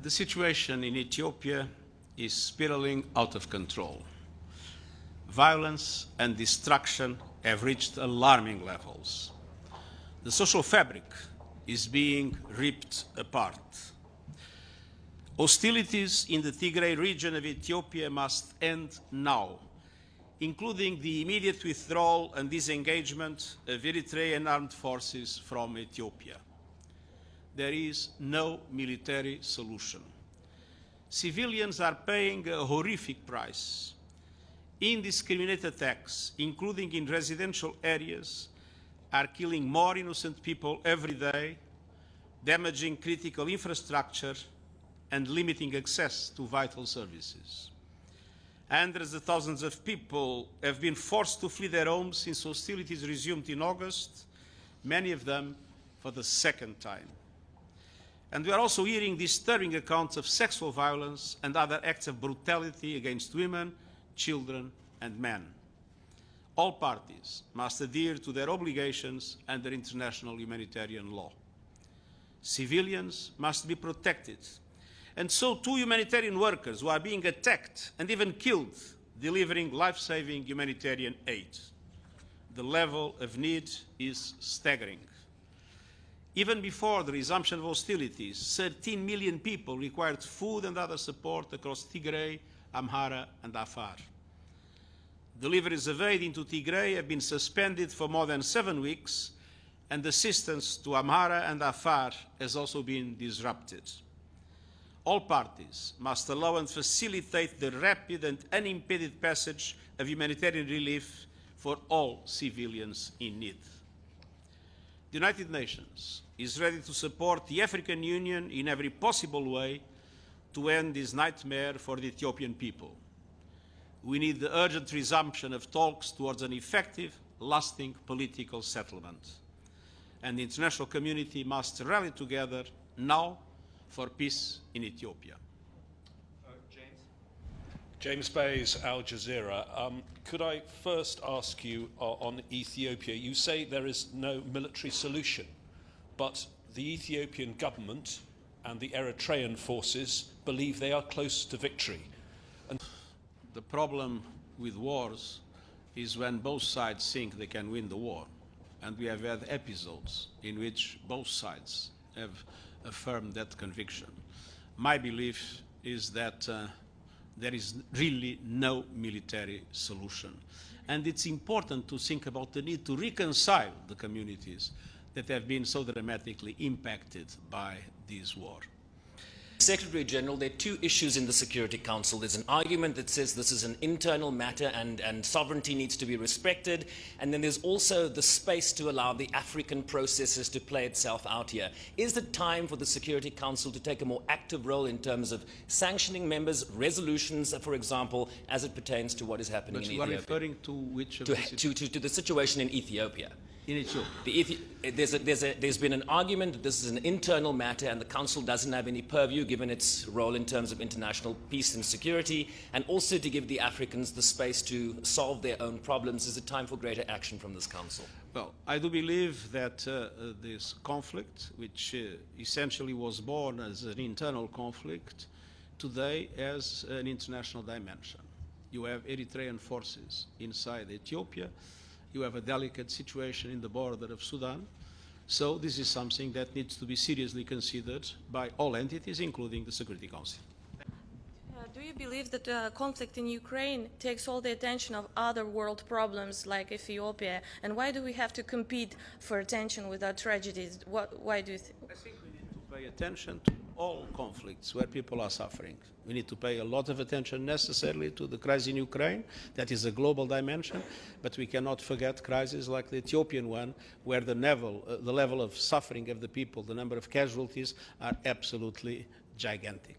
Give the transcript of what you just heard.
The situation in Ethiopia is spiraling out of control. Violence and destruction have reached alarming levels. The social fabric is being ripped apart. Hostilities in the Tigray region of Ethiopia must end now, including the immediate withdrawal and disengagement of Eritrean armed forces from Ethiopia. There is no military solution. Civilians are paying a horrific price. Indiscriminate attacks, including in residential areas, are killing more innocent people every day, damaging critical infrastructure and limiting access to vital services. Hundreds of thousands of people have been forced to flee their homes since hostilities resumed in August, many of them for the second time. And we are also hearing disturbing accounts of sexual violence and other acts of brutality against women, children, and men. All parties must adhere to their obligations under international humanitarian law. Civilians must be protected, and so too humanitarian workers who are being attacked and even killed delivering life-saving humanitarian aid. The level of need is staggering. Even before the resumption of hostilities, 13 million people required food and other support across Tigray, Amhara, and Afar. Deliveries of aid into Tigray have been suspended for more than 7 weeks, and assistance to Amhara and Afar has also been disrupted. All parties must allow and facilitate the rapid and unimpeded passage of humanitarian relief for all civilians in need. The United Nations is ready to support the African Union in every possible way to end this nightmare for the Ethiopian people. We need the urgent resumption of talks towards an effective, lasting political settlement. And the international community must rally together now for peace in Ethiopia. James Bays, Al Jazeera. Could I first ask you on Ethiopia? You say there is no military solution, but the Ethiopian government and the Eritrean forces believe they are close to victory. And the problem with wars is when both sides think they can win the war. And we have had episodes in which both sides have affirmed that conviction. My belief is that there is really no military solution. And it's important to think about the need to reconcile the communities that have been so dramatically impacted by this war. Secretary General, there are two issues in the Security Council. There's an argument that says this is an internal matter and sovereignty needs to be respected. And then there's also the space to allow the African processes to play itself out here. Is it time for the Security Council to take a more active role in terms of sanctioning members, resolutions, for example, as it pertains to what is happening in Ethiopia? But you are referring to which of to the situation in Ethiopia. In Ethiopia. There's been an argument that this is an internal matter and the Council doesn't have any purview given its role in terms of international peace and security, and also to give the Africans the space to solve their own problems. Is it time for greater action from this Council? Well, I do believe that this conflict, which essentially was born as an internal conflict, today has an international dimension. You have Eritrean forces inside Ethiopia. You have a delicate situation in the border of Sudan. So this is something that needs to be seriously considered by all entities, including the Security Council. Do you believe that the conflict in Ukraine takes all the attention of other world problems like Ethiopia? And why do we have to compete for attention with our tragedies? Why do you think? I think we need to pay attention to all conflicts where people are suffering. We need to pay a lot of attention necessarily to the crisis in Ukraine. That is a global dimension, but we cannot forget crises like the Ethiopian one, where the level of suffering of the people, the number of casualties are absolutely gigantic.